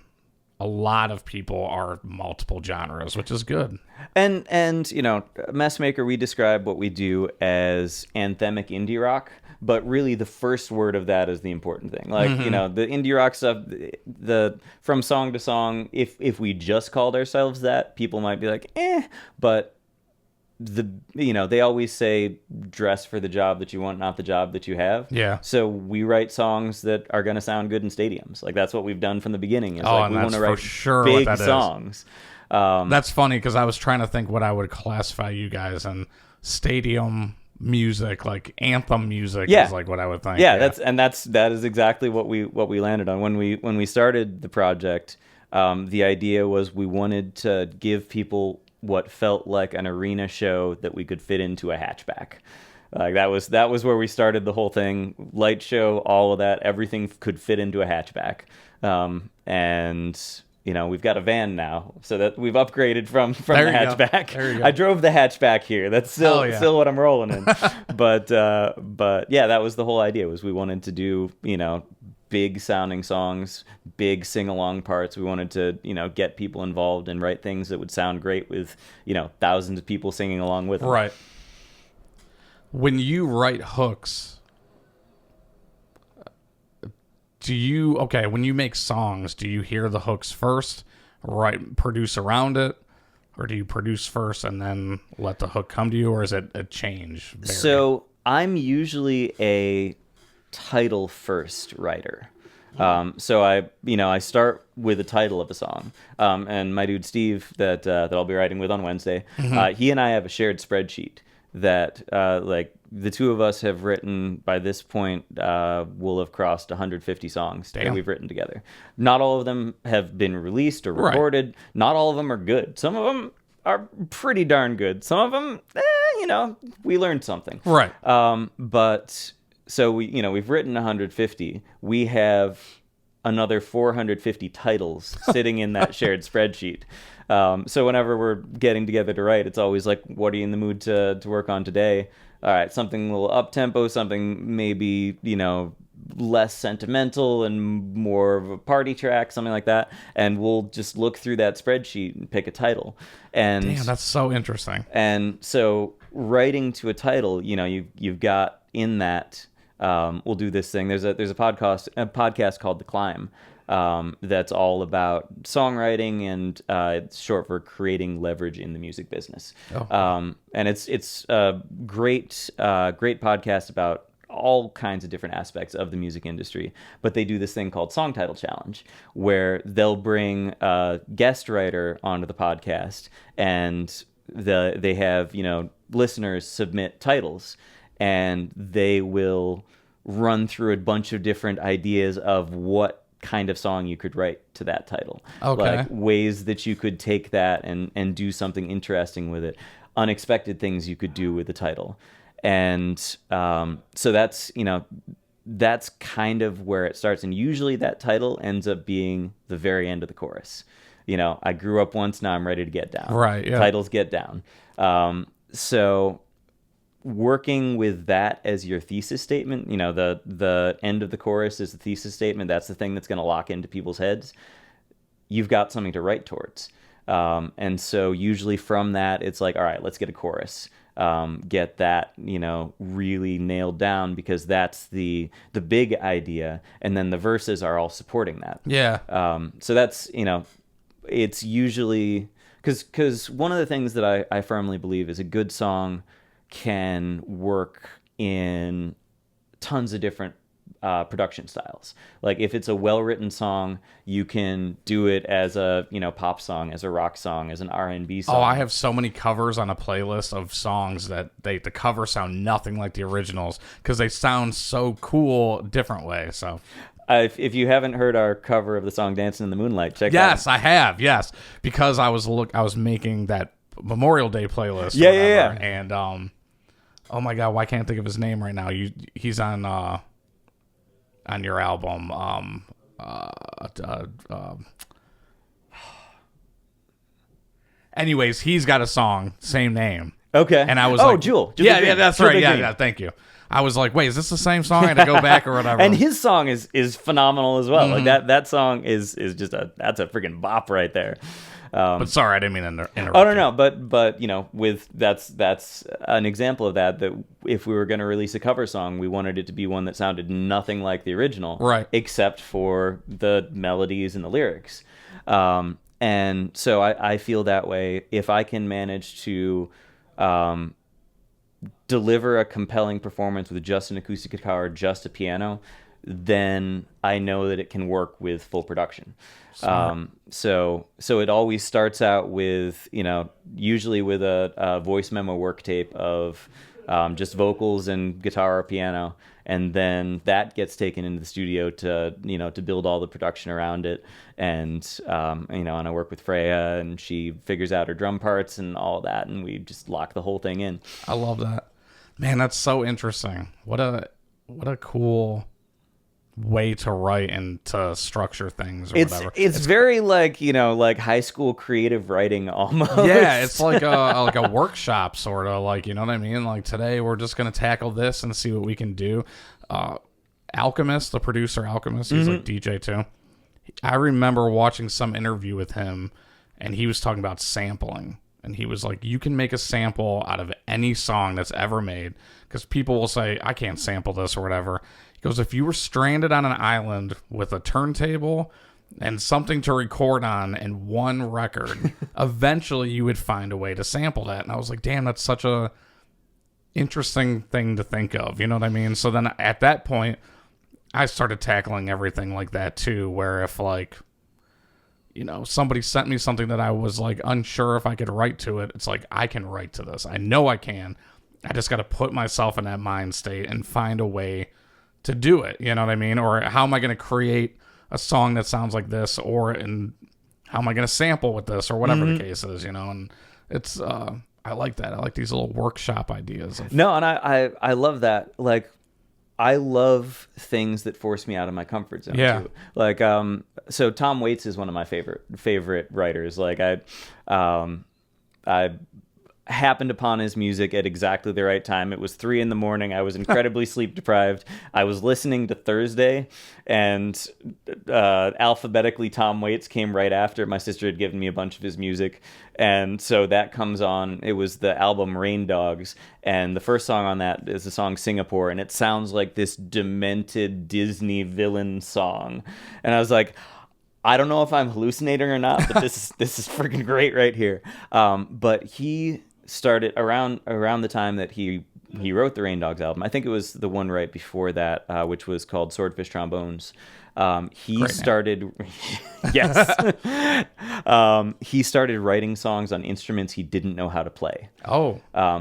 a lot of people are multiple genres, which is good. And Messmaker, we describe what we do as anthemic indie rock. But really, the first word of that is the important thing. Like, the indie rock stuff, the from song to song, if we just called ourselves that, people might be like, eh. But, they always say, dress for the job that you want, not the job that you have. Yeah. So we write songs that are going to sound good in stadiums. Like, that's what we've done from the beginning. Is like, we want to write big songs. That's funny, because I was trying to think what I would classify you guys in. Stadium music, like anthem music, is like what I would think. That is exactly what we landed on when we started the project. The idea was we wanted to give people what felt like an arena show that we could fit into a hatchback. Like that was where we started the whole thing. Light show, all of that, everything could fit into a hatchback. And we've got a van now, so that we've upgraded from the hatchback. I drove the hatchback here. That's still what I'm rolling in. But yeah, that was the whole idea. Was we wanted to do big sounding songs, big sing along parts. We wanted to get people involved and write things that would sound great with thousands of people singing along with them. Right. When you write hooks, when you make songs, do you hear the hooks first, produce around it, or do you produce first and then let the hook come to you, or is it a change? So I'm usually a title first writer. So I start with the title of a song. And my dude Steve that I'll be writing with on Wednesday, he and I have a shared spreadsheet that the two of us have written, by this point, will have crossed 150 songs that we've written together. Not all of them have been released or recorded. Right. Not all of them are good. Some of them are pretty darn good. Some of them, we learned something. Right. But so we've written 150. We have another 450 titles sitting in that shared spreadsheet. So whenever we're getting together to write, it's always like, what are you in the mood to work on today? All right, something a little up-tempo, something maybe, less sentimental and more of a party track, something like that. And we'll just look through that spreadsheet and pick a title. And damn, that's so interesting. And so writing to a title, you've got in that, we'll do this thing. There's a podcast called The Climb. That's all about songwriting, and it's short for creating leverage in the music business. And it's a great podcast about all kinds of different aspects of the music industry. But they do this thing called Song Title Challenge, where they'll bring a guest writer onto the podcast, and they have listeners submit titles, and they will run through a bunch of different ideas of what kind of song you could write to that title. Okay. Like ways that you could take that and do something interesting with it. Unexpected things you could do with the title. And so that's kind of where it starts. And usually that title ends up being the very end of the chorus. I grew up once, now I'm ready to get down. Right, yeah. Titles get down. So working with that as your thesis statement, the end of the chorus is the thesis statement. That's the thing that's going to lock into people's heads. You've got something to write towards. And so usually from that, it's like, all right, let's get a chorus. Get that, really nailed down, because that's the big idea. And then the verses are all supporting that. Yeah. So that's, it's usually because one of the things that I firmly believe is a good song can work in tons of different production styles. Like if it's a well-written song, you can do it as a pop song, as a rock song, as an R&B song. Oh, I have so many covers on a playlist of songs that the covers sound nothing like the originals because they sound so cool different way. So if you haven't heard our cover of the song "Dancing in the Moonlight," check that out. Yes, I have. Yes, because I was making that Memorial Day playlist. Yeah. And oh my God, why can't I think of his name right now? He's on your album. Anyways, he's got a song, same name. Okay. And I was Jewel. Yeah, that's right. Yeah, thank you. I was like, wait, is this the same song? I had to go back or whatever. And his song is phenomenal as well. Mm-hmm. Like that song is just that's a freaking bop right there. But sorry, I didn't mean to interrupt. Oh no, but with that's an example of that if we were going to release a cover song, we wanted it to be one that sounded nothing like the original, right? Except for the melodies and the lyrics. And so I feel that way. If I can manage to deliver a compelling performance with just an acoustic guitar or just a piano, then I know that it can work with full production. So it always starts out with, usually with a voice memo work tape of just vocals and guitar or piano, and then that gets taken into the studio to build all the production around it. And and I work with Freya, and she figures out her drum parts and all that, and we just lock the whole thing in. I love that. Man, that's so interesting. What a cool way to write and to structure things or whatever. It's very like high school creative writing almost. Yeah, it's like a workshop sort of, like, you know what I mean? Like today we're just going to tackle this and see what we can do. Alchemist, the producer Alchemist, he's like DJ too. I remember watching some interview with him, and he was talking about sampling. And he was like, you can make a sample out of any song that's ever made, because people will say, I can't sample this or whatever. He goes, if you were stranded on an island with a turntable and something to record on and one record, eventually you would find a way to sample that. And I was like, damn, that's such a interesting thing to think of. You know what I mean? So then at that point, I started tackling everything like that too, where if somebody sent me something that I was like unsure if I could write to it, it's like, I can write to this. I know I can. I just got to put myself in that mind state and find a way to do it. You know what I mean? Or how am I going to create a song that sounds like this, and how am I going to sample with this, or whatever the case is, and it's, I like that. I like these little workshop ideas. No, and I love that. Like, I love things that force me out of my comfort zone too. Like so Tom Waits is one of my favorite writers. Like I happened upon his music at exactly the right time. It was 3 a.m. I was incredibly sleep deprived. I was listening to Thursday, and alphabetically Tom Waits came right after. My sister had given me a bunch of his music, and so that comes on. It was the album Rain Dogs, and the first song on that is the song Singapore, and it sounds like this demented Disney villain song. And I was like, I don't know if I'm hallucinating or not, but this is freaking great right here. But he started around the time that he wrote the Rain Dogs album. I think it was the one right before that, which was called Swordfish Trombones. He started yes. He started writing songs on instruments he didn't know how to play. Oh.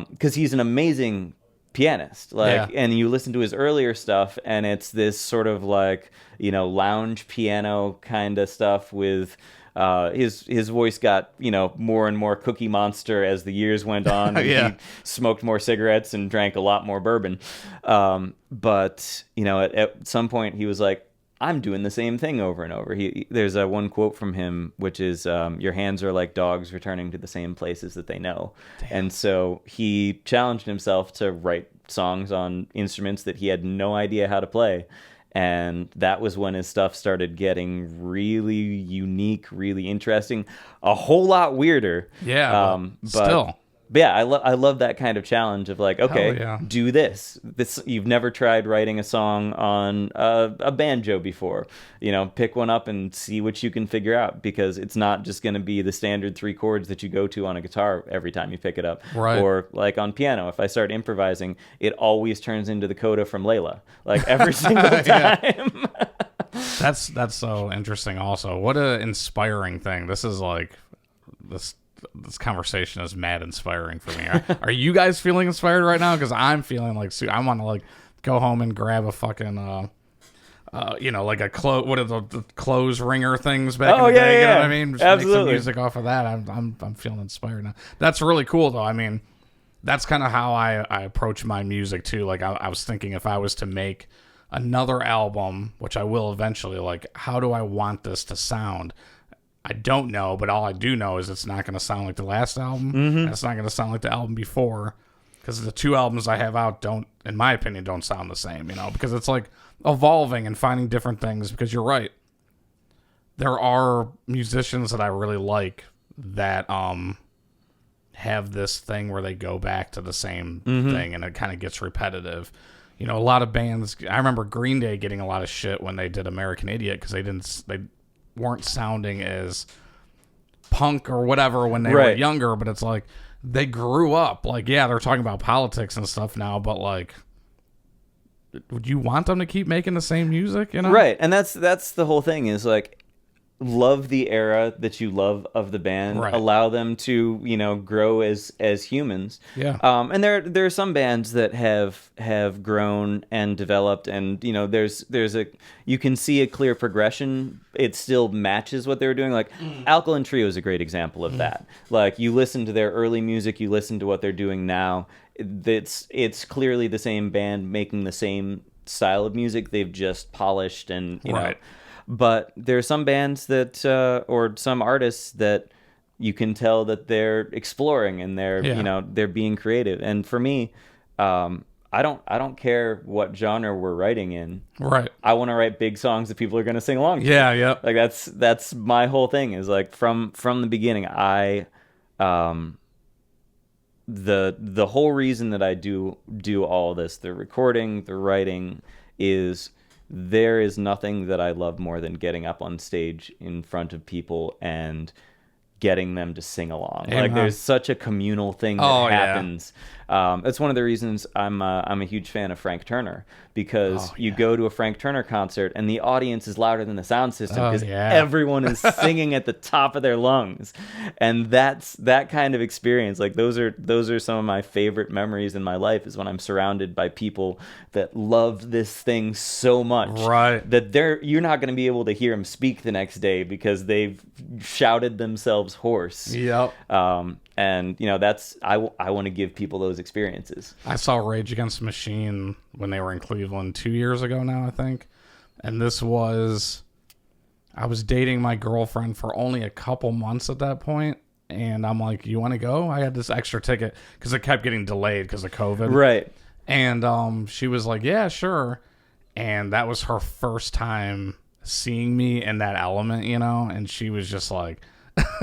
Because he's an amazing pianist. And you listen to his earlier stuff, and it's this sort of like, lounge piano kind of stuff with his voice got, more and more Cookie Monster as the years went on. And he smoked more cigarettes and drank a lot more bourbon. But, at some point he was like, I'm doing the same thing over and over. There's one quote from him, which is, your hands are like dogs returning to the same places that they know. Damn. And so he challenged himself to write songs on instruments that he had no idea how to play. And that was when his stuff started getting really unique, really interesting, a whole lot weirder. Yeah, but still. But yeah, I love that kind of challenge of like, okay, do this. You've never tried writing a song on a banjo before. Pick one up and see what you can figure out, because it's not just going to be the standard 3 chords that you go to on a guitar every time you pick it up. Right. Or like on piano, if I start improvising, it always turns into the coda from Layla, like every single time. That's so interesting. Also, what a inspiring thing. This is like this conversation is mad inspiring for me. Are you guys feeling inspired right now? Because I'm feeling like I want to like go home and grab a fucking like a what are the clothes ringer things back in the day? You know what I mean? Just make some music off of that. I'm feeling inspired now. That's really cool though. I mean, that's kind of how I approach my music too. Like I was thinking, if I was to make another album, which I will eventually, like, how do I want this to sound? I don't know, but all I do know is it's not going to sound like the last album. Mm-hmm. It's not going to sound like the album before, because the 2 albums I have out in my opinion, don't sound the same, because it's like evolving and finding different things. Because you're right, there are musicians that I really like that have this thing where they go back to the same thing, and it kind of gets repetitive. A lot of bands. I remember Green Day getting a lot of shit when they did American Idiot, because they weren't sounding as punk or whatever when they were younger, but it's like they grew up. Like, they're talking about politics and stuff now, but like, would you want them to keep making the same music? Right. And that's the whole thing, is like, love the era that you love of the band. Right. Allow them to grow as humans. Yeah. And there are some bands that have grown and developed, and you can see a clear progression. It still matches what they were doing. Like Alkaline Trio is a great example of that. Like, you listen to their early music, you listen to what they're doing now. It's clearly the same band making the same style of music. They've just polished and you know. But there are some bands that, or some artists that you can tell that they're exploring and they're being creative. And for me, I don't care what genre we're writing in. Right. I want to write big songs that people are going to sing along to. Yeah, yeah. Like that's my whole thing, is like from the beginning, the whole reason that I do all this, the recording, the writing, is there is nothing that I love more than getting up on stage in front of people and getting them to sing along. Amen. Like, there's such a communal thing that happens. It's one of the reasons I'm a huge fan of Frank Turner, because you go to a Frank Turner concert and the audience is louder than the sound system, because everyone is singing at the top of their lungs. And that's that kind of experience. Like, those are some of my favorite memories in my life, is when I'm surrounded by people that love this thing so much, right, that you're not going to be able to hear them speak the next day because they've shouted themselves hoarse. Yep. And that's I want to give people those those experiences. I saw Rage Against the Machine when they were in Cleveland 2 years ago now, I think. And I was dating my girlfriend for only a couple months at that point. And I'm like, you want to go? I had this extra ticket because it kept getting delayed because of COVID. Right. And she was like, yeah, sure. And that was her first time seeing me in that element, and she was just like,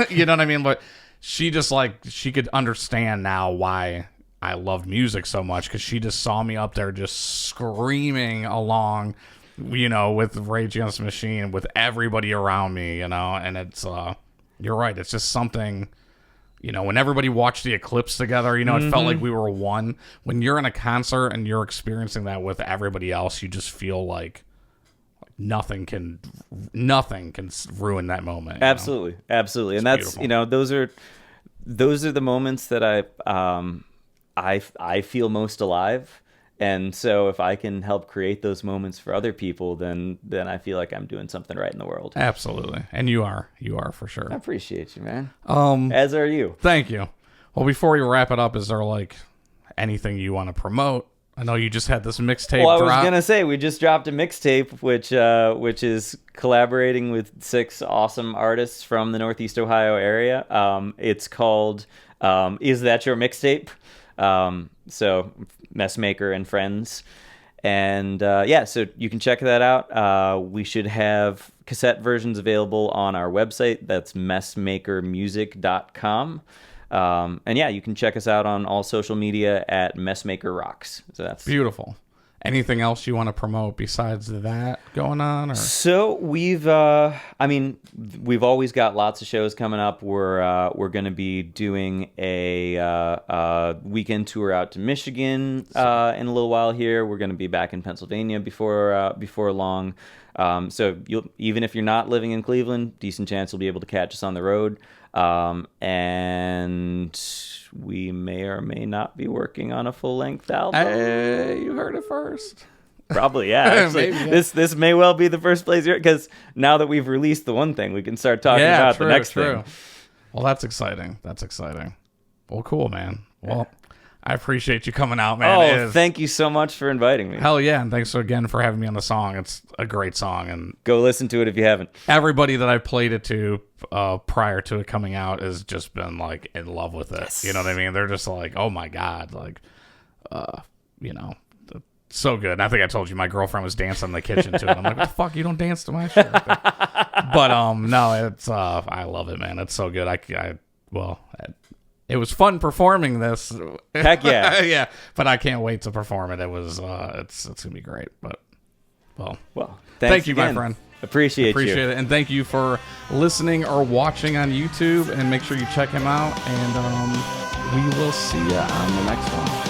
you know what I mean? But she just she could understand now why I loved music so much, because she just saw me up there just screaming along, with Rage Against the Machine, with everybody around me, and it's, you're right. It's just something, when everybody watched the Eclipse together, it felt like we were one. When you're in a concert and you're experiencing that with everybody else, you just feel like nothing can ruin that moment. Absolutely. Absolutely. And that's, beautiful. those are the moments that I feel most alive. And so if I can help create those moments for other people, then I feel like I'm doing something right in the world. Absolutely. And you are for sure. I appreciate you, man. As are you. Thank you. Well, before we wrap it up, is there anything you want to promote? I know you just had this mixtape drop. Well, I was going to say, we just dropped a mixtape, which is collaborating with 6 awesome artists from the Northeast Ohio area. It's called Is That Your Mixtape? So Messmaker and Friends. And so you can check that out. We should have cassette versions available on our website. That's messmakermusic.com. And you can check us out on all social media at Messmaker Rocks. So that's beautiful. Anything else you want to promote besides that going on? Or? So we've always got lots of shows coming up. We're going to be doing a weekend tour out to Michigan in a little while here. We're going to be back in Pennsylvania before long. So even if you're not living in Cleveland, decent chance you'll be able to catch us on the road. And we may or may not be working on a full-length album. Hey, you heard it first. Probably, yeah. Actually, maybe, yeah. This may well be the first place, because now that we've released the one thing, we can start talking about the next thing. Well, that's exciting. Well, cool, man. Well, I appreciate you coming out, man. Thank you so much for inviting me. Hell yeah, and thanks again for having me on the song. It's a great song, and go listen to it if you haven't. Everybody that I played it to prior to it coming out has just been in love with it. Yes. You know what I mean? They're just like, oh my god, so good. And I think I told you my girlfriend was dancing in the kitchen to it. I'm like, what the fuck? You don't dance to my shit? But no, it's I love it, man. It's so good. It was fun performing this. Heck yeah. Yeah. But I can't wait to perform it. It was it's gonna be great. But thank you, again. my friend. Appreciate it. And thank you for listening or watching on YouTube, and make sure you check him out, and we will see you on the next one.